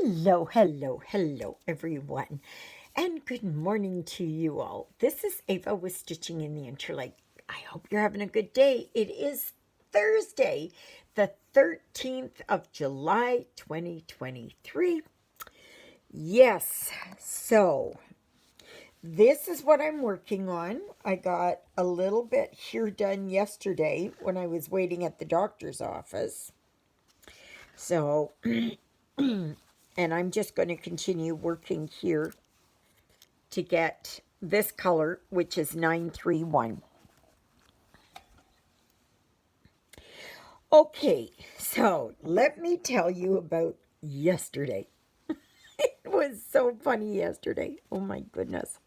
Hello, hello, hello, everyone, and good morning to you all. This is Eva with Stitching in the Interlake. I hope you're having a good day. It is Thursday, the 13th of July, 2023. Yes, so this is what I'm working on. I got a little bit here done yesterday when I was waiting at the doctor's office. So, and I'm just going to continue working here to get this color, which is 931. Okay, so let me tell you about yesterday. It was so funny yesterday. Oh my goodness.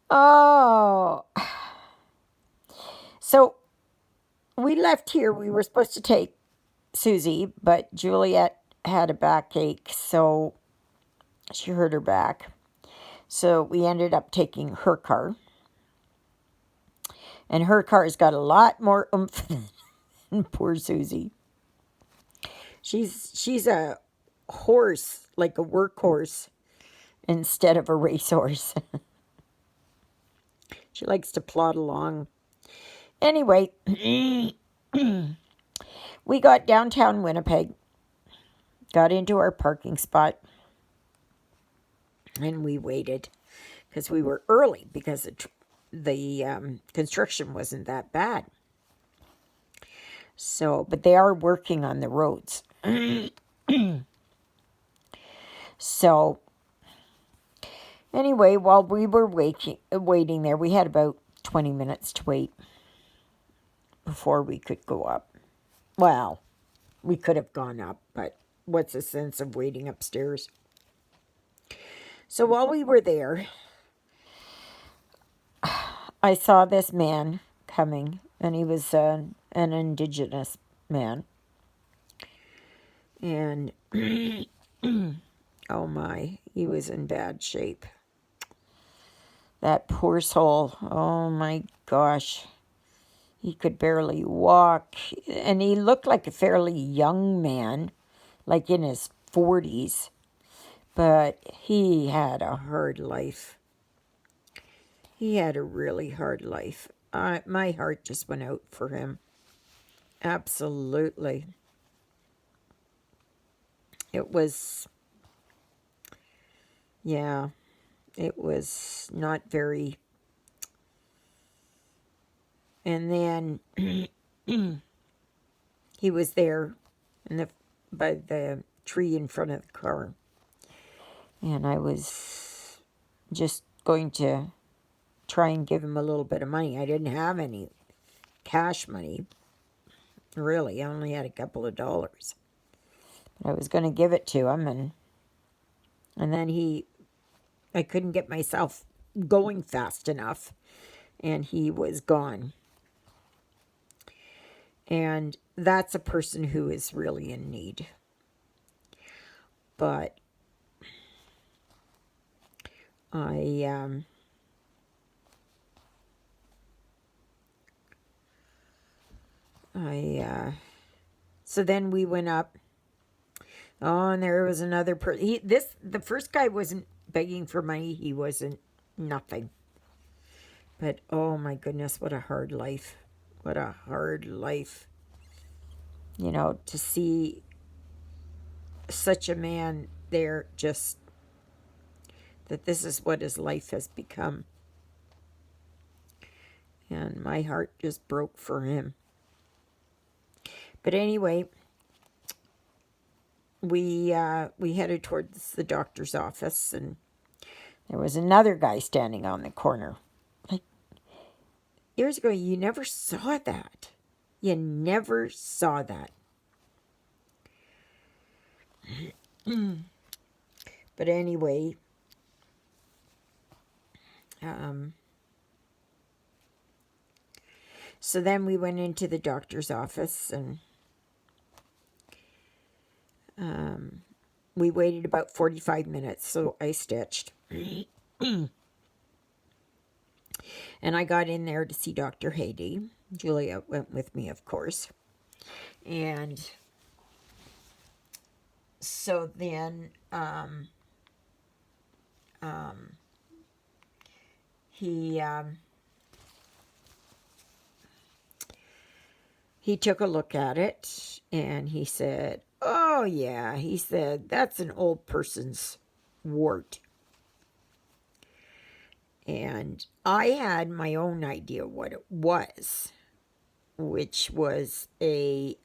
Oh, so we left here. We were supposed to take Susie, but Juliet had a backache, so she hurt her back. So we ended up taking her car. And her car's got a lot more oomph than poor Susie. She's a horse, like a workhorse, instead of a racehorse. She likes to plod along. Anyway, we got downtown Winnipeg, got into our parking spot, and we waited because we were early because the construction wasn't that bad. So, but they are working on the roads. So, anyway, while we were waiting there, we had about 20 minutes to wait before we could go up. Well, we could have gone up, but what's the sense of waiting upstairs? So while we were there, I saw this man coming, and he was an Indigenous man. And, oh my, he was in bad shape. That poor soul, oh my gosh. He could barely walk, and he looked like a fairly young man, like in his 40s, but he had a hard life. He had a really hard life. My heart just went out for him. Absolutely. It was, yeah, it was not very. And then he was there by the tree in front of the car. And I was just going to try and give him a little bit of money. I didn't have any cash money, really. I only had a couple of dollars. But I was going to give it to him, and then I couldn't get myself going fast enough, and he was gone. And that's a person who is really in need. But so then we went up. Oh, and there was another person. The first guy wasn't begging for money. He wasn't nothing. But oh my goodness, what a hard life. What a hard life. You know, to see such a man there, just that this is what his life has become. And my heart just broke for him. But anyway, we headed towards the doctor's office, and there was another guy standing on the corner. Like, years ago, you never saw that. You never saw that. But anyway, so then we went into the doctor's office, and we waited about 45 minutes, so I stitched. And I got in there to see Dr. Haydee. Julia went with me, of course. And so then he he took a look at it and he said, "Oh yeah," he said, "that's an old person's wart." And I had my own idea what it was, which was a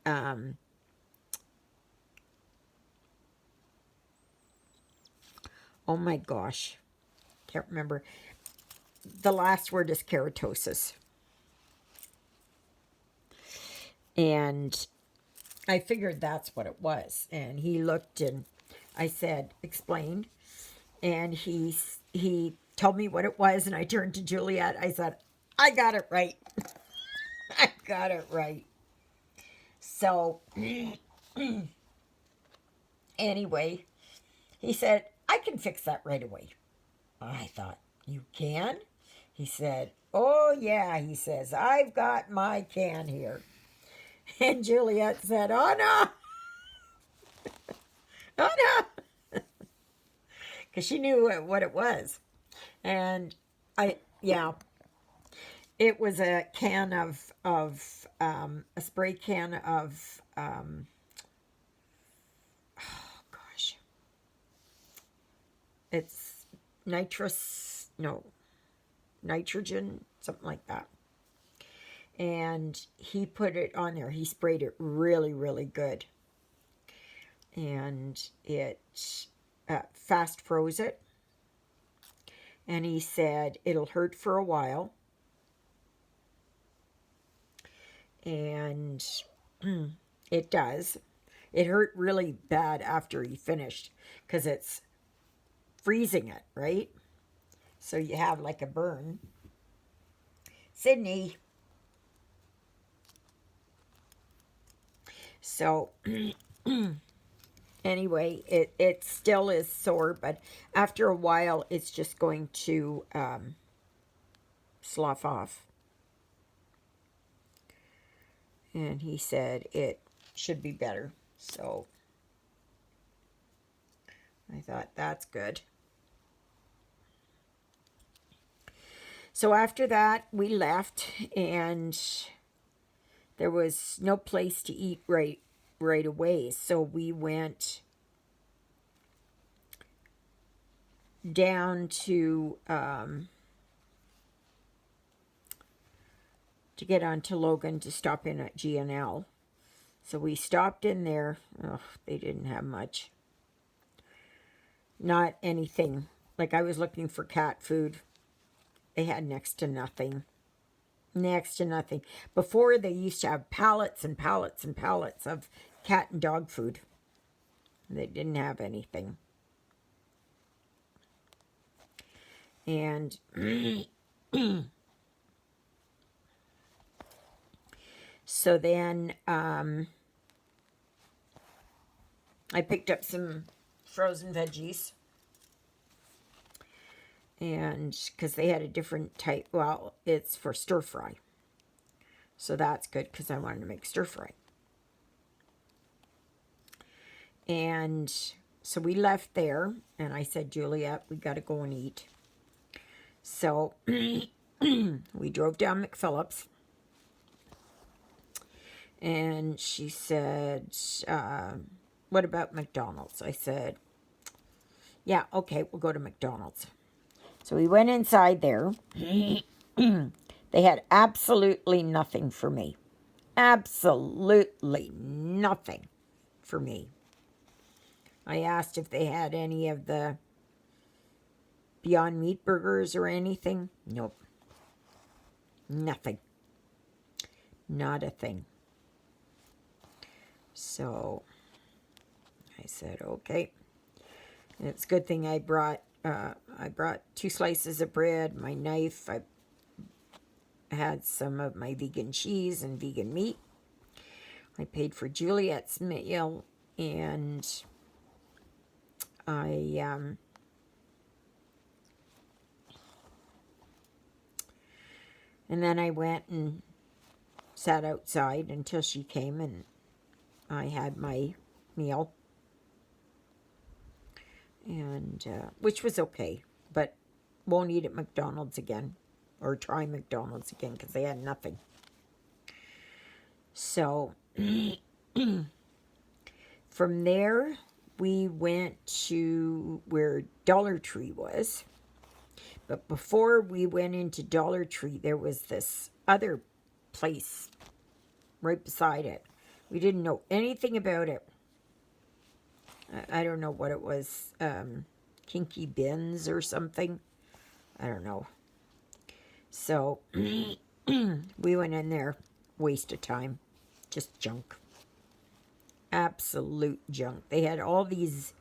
oh my gosh, can't remember. The last word is keratosis. And I figured that's what it was. And he looked and I said, "Explain." And he told me what it was. And I turned to Juliet. I said, "I got it right." I got it right. So anyway, he said, "I can fix that right away." I thought, "You can?" He said, "Oh yeah," he says, "I've got my can here." And Juliet said, "Oh no, oh no," because she knew what it was. And yeah, it was a can of a spray can of, oh gosh, it's nitrogen, something like that. And he put it on there. He sprayed it really, really good. And it fast froze it. And he said, "It'll hurt for a while." And it does. It hurt really bad after he finished because it's freezing it, right? So you have like a burn. Sydney. So anyway, it still is sore, but after a while, it's just going to slough off. And he said it should be better. So I thought, that's good. So after that, we left, and there was no place to eat right away. So we went down to get onto Logan to stop in at G&L. So we stopped in there. Oh, they didn't have much. Not anything. Like, I was looking for cat food. They had next to nothing. Next to nothing. Before, they used to have pallets and pallets and pallets of cat and dog food. They didn't have anything. And so then I picked up some frozen veggies. And because they had a different type, well, it's for stir fry. So that's good because I wanted to make stir fry. And so we left there, and I said, "Juliet, we got to go and eat." So we drove down McPhillips, and she said, "What about McDonald's?" I said, "Yeah, okay, we'll go to McDonald's." So we went inside there. They had absolutely nothing for me. Absolutely nothing for me. I asked if they had any of the Beyond Meat burgers or anything. Nope. Nothing. Not a thing. So I said, okay. And it's a good thing I brought 2 slices of bread, my knife. I had some of my vegan cheese and vegan meat. I paid for Juliet's meal, and and then I went and sat outside until she came, and I had my meal. and which was okay, but won't eat at McDonald's again or try McDonald's again because they had nothing. So from there, we went to where Dollar Tree was. But before we went into Dollar Tree, there was this other place right beside it. We didn't know anything about it. I don't know what it was. Kinky Bins or something. I don't know. So we went in there. Waste of time. Just junk. Absolute junk. They had all these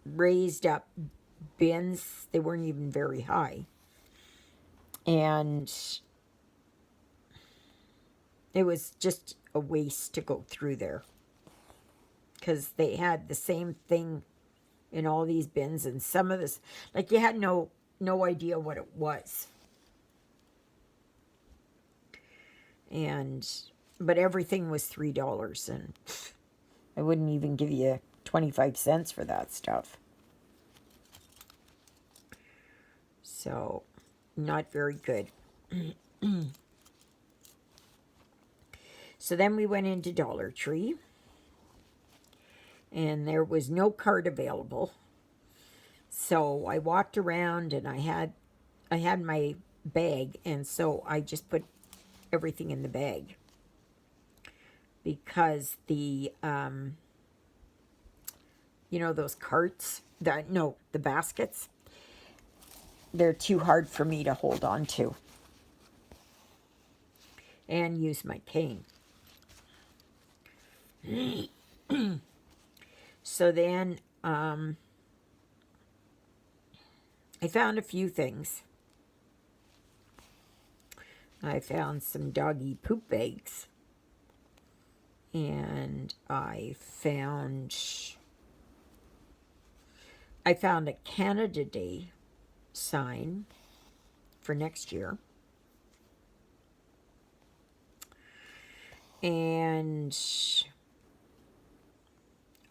raised up bins. They weren't even very high. And it was just a waste to go through there. Because they had the same thing in all these bins. And some of this, like, you had no idea what it was. But everything was $3, and I wouldn't even give you 25 cents for that stuff. So, not very good. So then we went into Dollar Tree, and there was no cart available. So I walked around, and I had my bag, and so I just put everything in the bag. Because the, those carts, the baskets, they're too hard for me to hold on to and use my cane. So then I found a few things. I found some doggy poop bags. And I found a Canada Day sign for next year. And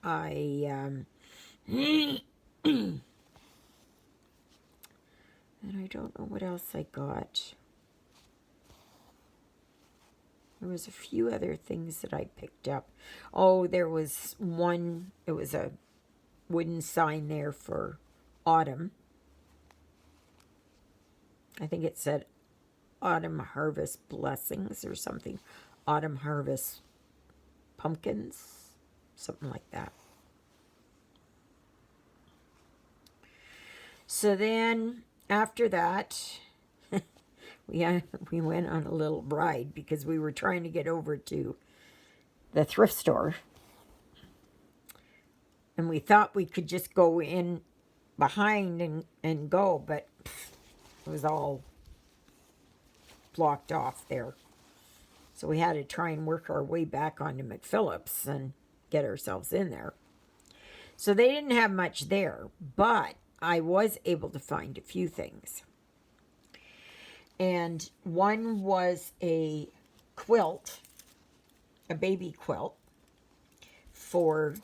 and I don't know what else I got. There was a few other things that I picked up. Oh, there was one, it was a wooden sign there for autumn. I think it said Autumn Harvest Blessings or something. Autumn Harvest Pumpkins, something like that. So then, after that, we went on a little ride because we were trying to get over to the thrift store. And we thought we could just go in behind and go, but it was all blocked off there. So we had to try and work our way back onto McPhillips and get ourselves in there. So they didn't have much there, but I was able to find a few things. And one was a quilt, a baby quilt for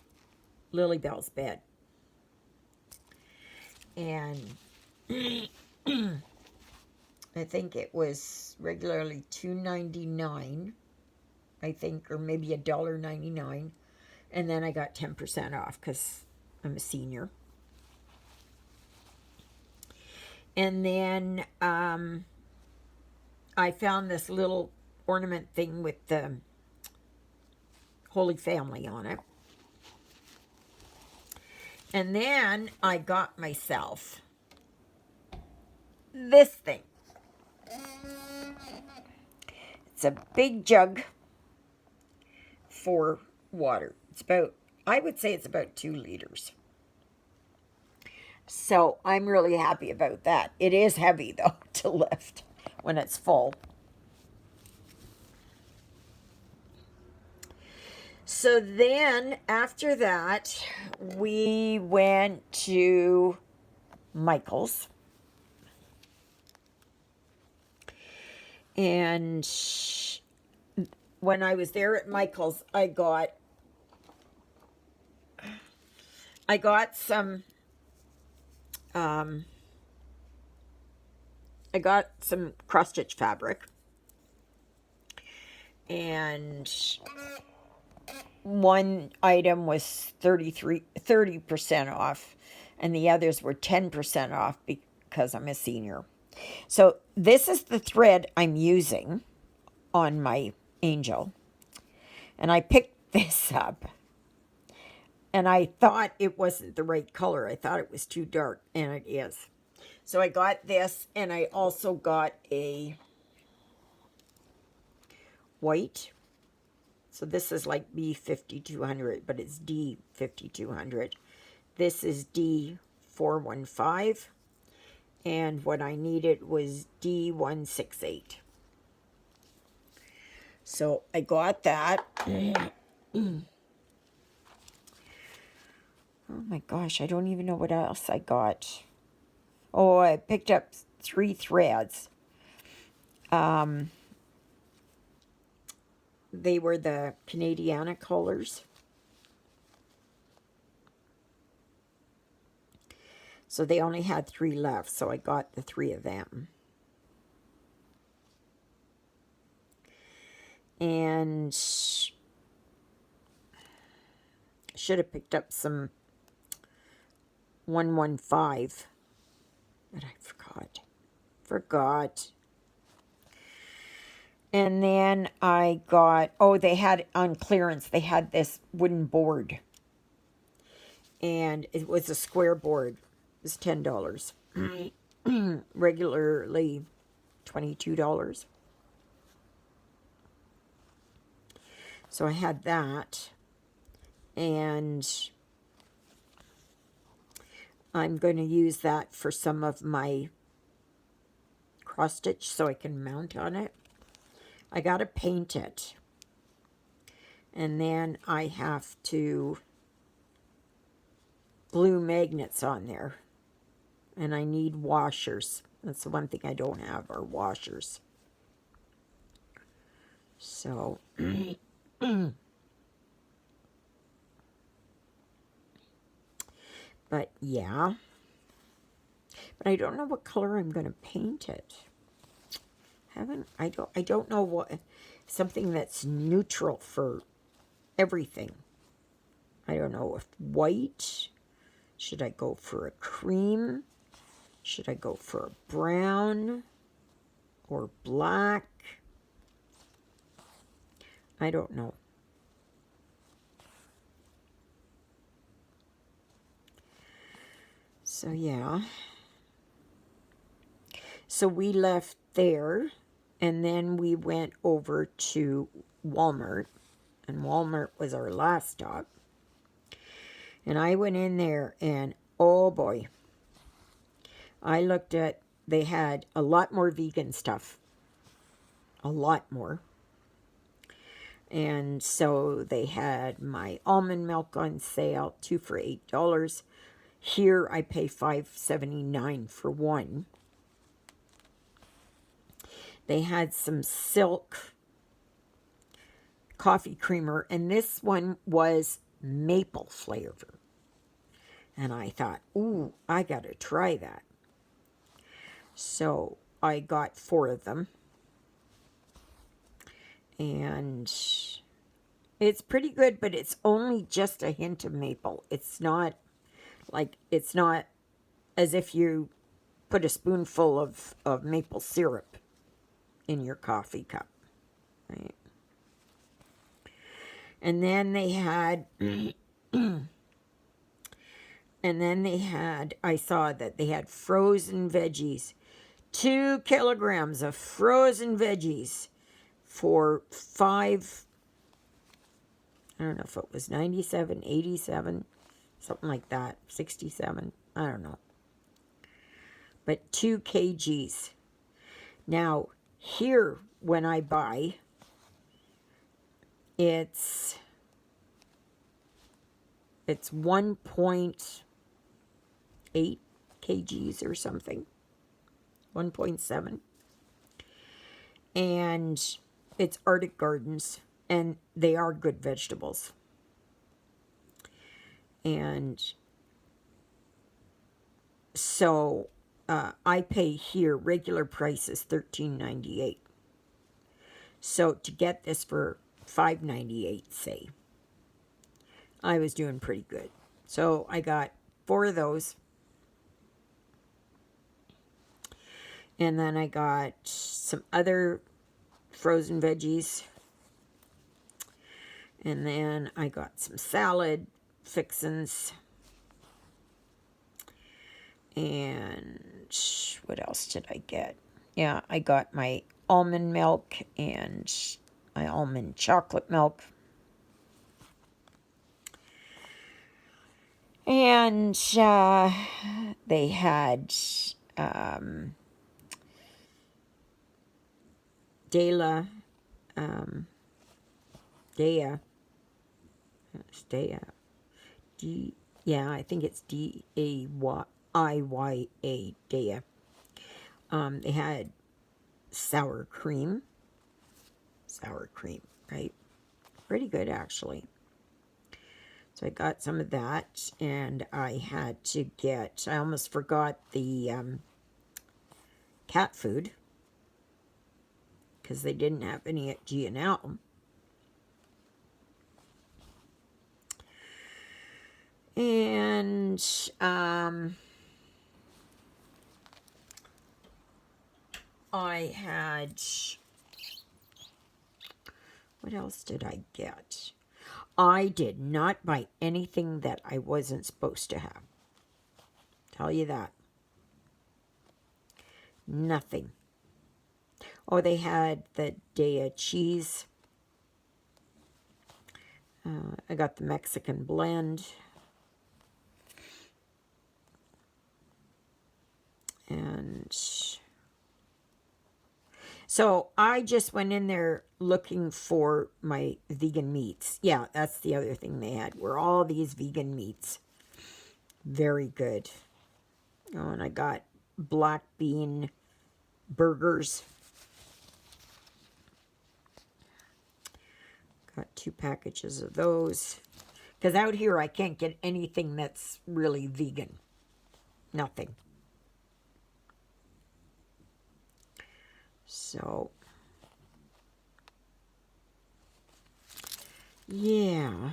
Lily Bell's bed. And I think it was regularly $2.99, I think, or maybe $1.99. And then I got 10% off because I'm a senior. And then I found this little ornament thing with the Holy Family on it. And then I got myself this thing. It's a big jug for water. It's about, I would say it's about 2 liters. So I'm really happy about that. It is heavy, though, to lift when it's full. So then, after that, we went to Michael's. And when I was there at Michael's, I got I got some, um, cross-stitch fabric, and one item was 30% off, and the others were 10% off because I'm a senior. So this is the thread I'm using on my angel. And I picked this up. And I thought it wasn't the right color. I thought it was too dark, and it is. So I got this, and I also got a white. So this is like B5200, but it's D5200. This is D415. And what I needed was D168. So I got that. Oh my gosh, I don't even know what else I got. Oh, I picked up 3 threads. They were the Canadiana colors. So they only had 3 left, so I got the 3 of them. And should have picked up some 115, but I forgot. And then I got, oh, they had on clearance, they had this wooden board. And it was a square board. It was $10. Regularly $22. So I had that. And I'm going to use that for some of my cross stitch so I can mount on it. I got to paint it. And then I have to glue magnets on there. And I need washers. That's the one thing I don't have are washers. So, but yeah. But I don't know what color I'm going to paint it. I don't know what, something that's neutral for everything. I don't know if white. Should I go for a cream? Should I go for a brown or black? I don't know. So yeah. So we left there, and then we went over to Walmart, and Walmart was our last stop. And I went in there, and oh boy, I looked at, they had a lot more vegan stuff. A lot more. And so they had my almond milk on sale, 2 for $8. Here I pay $5.79 for one. They had some silk coffee creamer, and this one was maple flavor. And I thought, ooh, I got to try that. So I got 4 of them. And it's pretty good, but it's only just a hint of maple. It's not as if you put a spoonful of maple syrup in your coffee cup, right? And then they had, I saw that they had frozen veggies, 2 kilograms of frozen veggies for I don't know if it was 97, 87, something like that, 67, I don't know. But 2 kgs. Now, here, when I buy, it's 1.8 kgs or something, 1.7. And it's Arctic Gardens, and they are good vegetables. And So I pay here, regular price is $13.98. So to get this for $5.98, say, I was doing pretty good. So I got 4 of those. And then I got some other frozen veggies. And then I got some salad fixins. And what else did I get? Yeah, I got my almond milk and my almond chocolate milk. And they had Dela, Dea, Dea, yeah, I think it's Daiya, Dea. They had sour cream, right? Pretty good, actually. So I got some of that, and I had to get, I almost forgot the cat food, because they didn't have any at G&L. And I had, what else did I get? I did not buy anything that I wasn't supposed to have. Tell you that. Nothing. Oh, they had the Daiya cheese. I got the Mexican blend. And so I just went in there looking for my vegan meats. Yeah, that's the other thing they had, were all these vegan meats. Very good. Oh, and I got black bean burgers. Got 2 packages of those. Because out here I can't get anything that's really vegan. Nothing. So, yeah.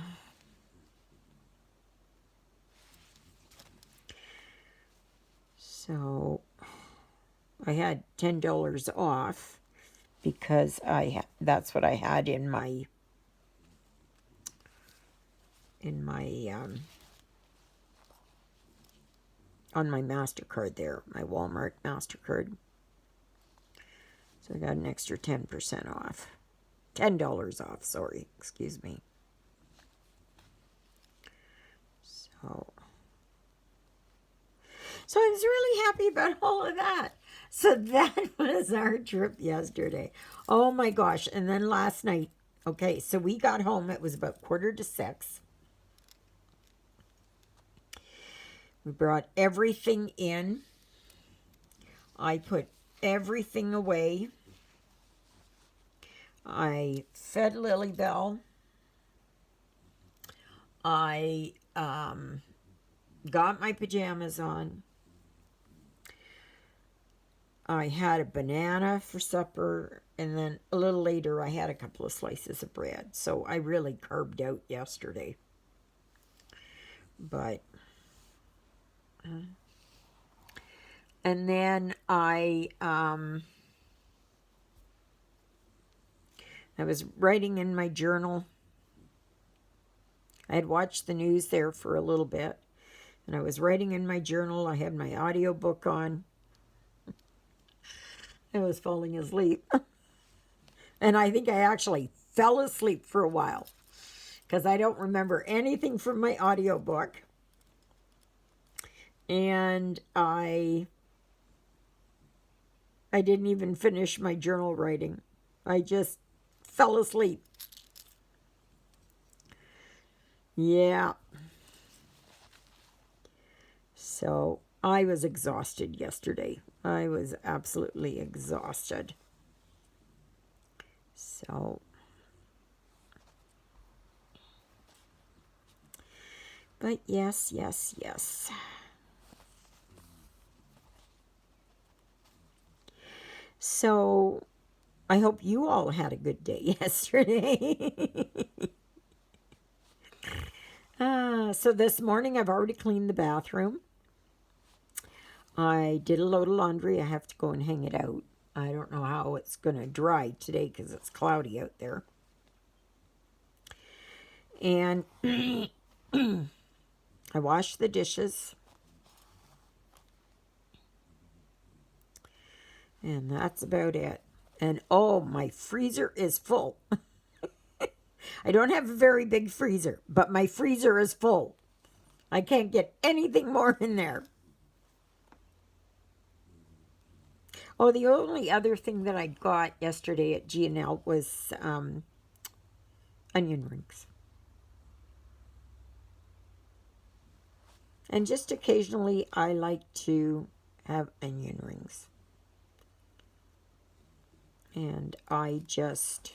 So, I had $10 off because that's what I had in my on my MasterCard there, my Walmart MasterCard. So I got an extra 10% off. $10 off, sorry, excuse me. So I was really happy about all of that. So that was our trip yesterday. Oh my gosh. And then last night, okay, so we got home, it was about 5:45. We brought everything in. I put everything away. I fed Lilybell. I got my pajamas on. I had a banana for supper, and then a little later I had a couple of slices of bread. So I really carved out yesterday. But and then I was writing in my journal. I had watched the news there for a little bit, and I was writing in my journal. I had my audiobook on. I was falling asleep. And I think I actually fell asleep for a while because I don't remember anything from my audiobook. And I didn't even finish my journal writing. I just fell asleep. Yeah. So I was exhausted yesterday. I was absolutely exhausted. So, but yes. So I hope you all had a good day yesterday. So this morning I've already cleaned the bathroom. I did a load of laundry. I have to go and hang it out. I don't know how it's going to dry today because it's cloudy out there. And I washed the dishes. And that's about it. And oh, my freezer is full. I don't have a very big freezer, but my freezer is full. I can't get anything more in there. Oh, the only other thing that I got yesterday at G&L was onion rings. And just occasionally I like to have onion rings. And I just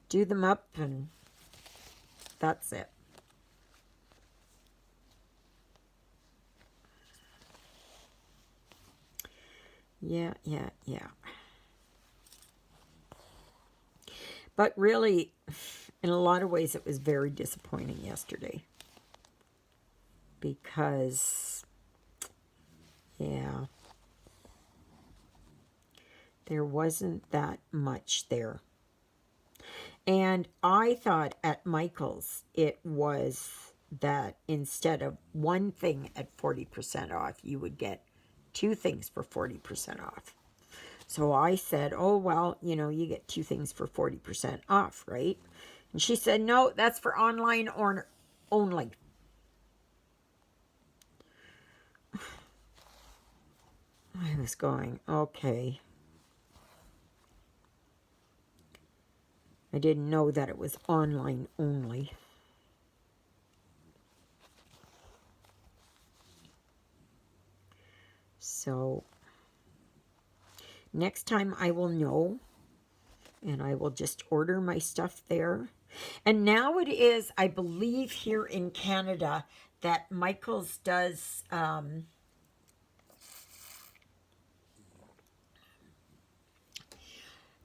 do them up and that's it. Yeah. But really, in a lot of ways, it was very disappointing yesterday. Because, yeah, there wasn't that much there. And I thought at Michael's, it was that instead of one thing at 40% off, you would get two things for 40% off. So I said, oh, well, you know, you get two things for 40% off, right? And she said, no, that's for online order only. I was going, okay. I didn't know that it was online only. So next time I will know, and I will just order my stuff there. And now it is, I believe, here in Canada that Michael's does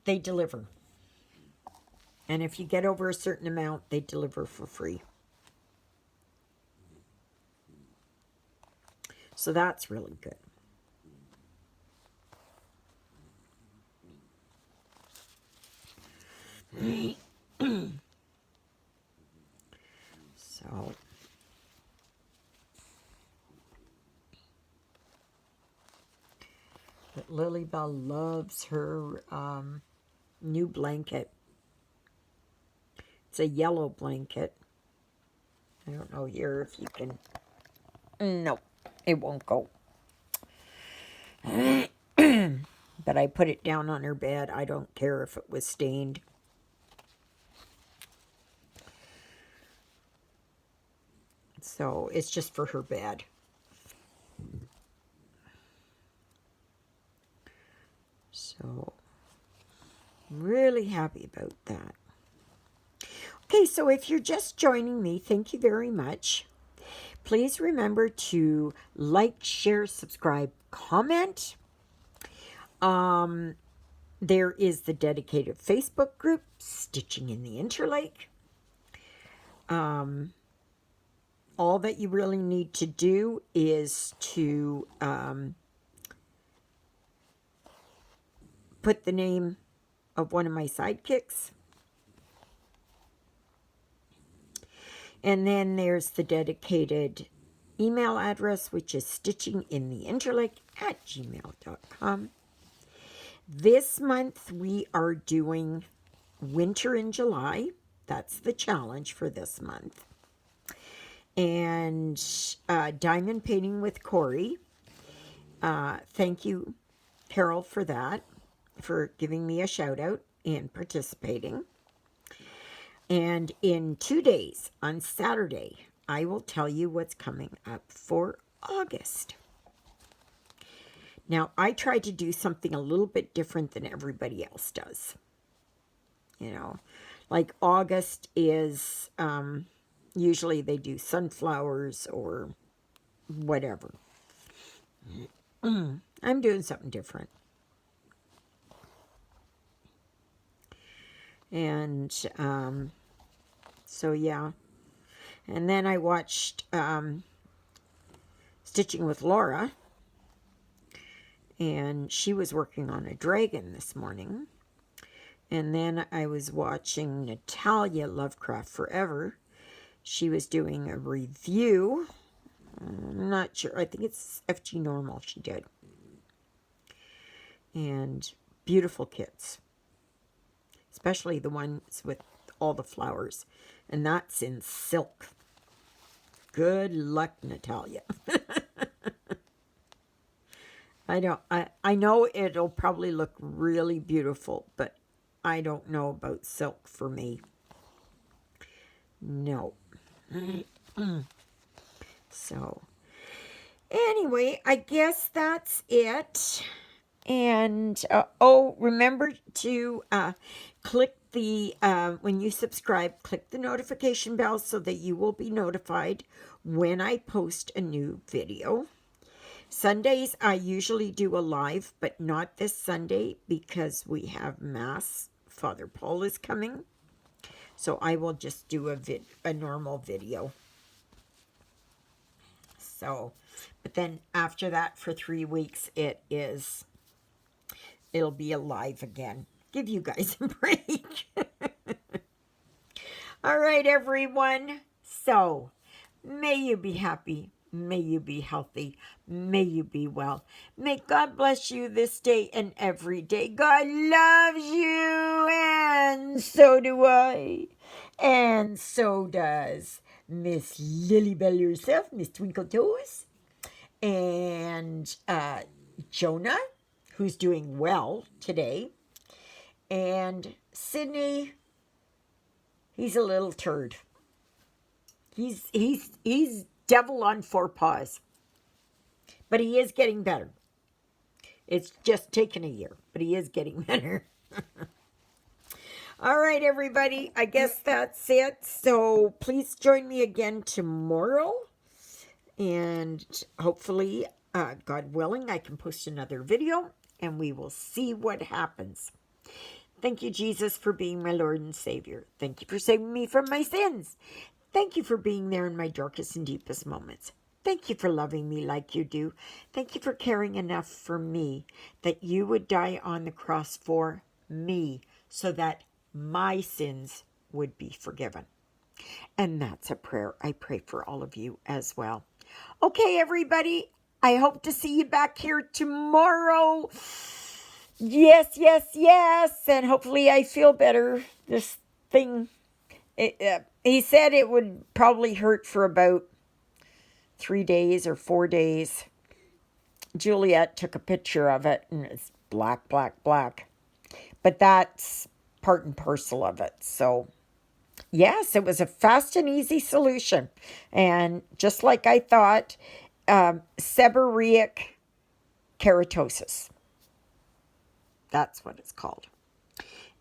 they deliver. And if you get over a certain amount, they deliver for free. So that's really good. So but Lilybell loves her new blanket. It's a yellow blanket. I don't know here if you can. No, it won't go. But I put it down on her bed. I don't care if it was stained. So it's just for her bed. So I'm really happy about that. Okay, so if you're just joining me, thank you very much. Please remember to like, share, subscribe, comment. There is the dedicated Facebook group, Stitching in the Interlake. All that you really need to do is to put the name of one of my sidekicks. And then there's the dedicated email address, which is stitchingintheinterlake@gmail.com. This month we are doing Winter in July. That's the challenge for this month. And Diamond Painting with Corey. Thank you, Carol, for that, for giving me a shout out and participating. And in 2 days, on Saturday, I will tell you what's coming up for August. Now, I try to do something a little bit different than everybody else does. You know, like August is, usually they do sunflowers or whatever. I'm doing something different. And so, yeah. And then I watched Stitching with Laura. And she was working on a dragon this morning. And then I was watching Natalia Lovecraft Forever. She was doing a review. I'm not sure. I think it's FG Normal she did. And beautiful kits. Especially the ones with all the flowers. And that's in silk. Good luck, Natalia. I know it'll probably look really beautiful, but I don't know about silk for me. No. So, anyway, I guess that's it. And, remember to click the, when you subscribe, click the notification bell so that you will be notified when I post a new video. Sundays, I usually do a live, but not this Sunday because we have Mass. Father Paul is coming. So I will just do a normal video. So, but then after that for 3 weeks, it'll be alive again. Give you guys a break. All right, everyone. So, may you be happy. May you be healthy. May you be well. May God bless you this day and every day. God loves you, and so do I. And so does Miss Lilybell herself, Miss Twinkle Toes. And Jonah, who's doing well today. And Sydney, he's a little turd. He's devil on 4 paws. But he is getting better. It's just taken a year, but he is getting better. All right, everybody. I guess that's it. So please join me again tomorrow. And hopefully, God willing, I can post another video. And we will see what happens. Thank you, Jesus, for being my Lord and Savior. Thank you for saving me from my sins. Thank you for being there in my darkest and deepest moments. Thank you for loving me like you do. Thank you for caring enough for me that you would die on the cross for me so that my sins would be forgiven. And that's a prayer I pray for all of you as well. Okay, everybody, I hope to see you back here tomorrow. Yes, yes, yes. And hopefully I feel better. This thing, he said it would probably hurt for about 3 days or 4 days. Juliet took a picture of it, and it's black, black, black. But that's part and parcel of it. So, yes, it was a fast and easy solution. And just like I thought, seborrheic keratosis. That's what it's called.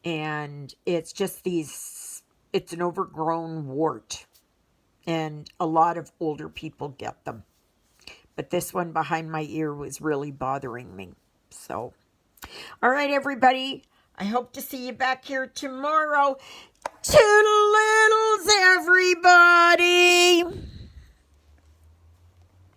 And it's just it's an overgrown wart. And a lot of older people get them. But this one behind my ear was really bothering me. So, all right, everybody. I hope to see you back here tomorrow. Toodle-littles, everybody.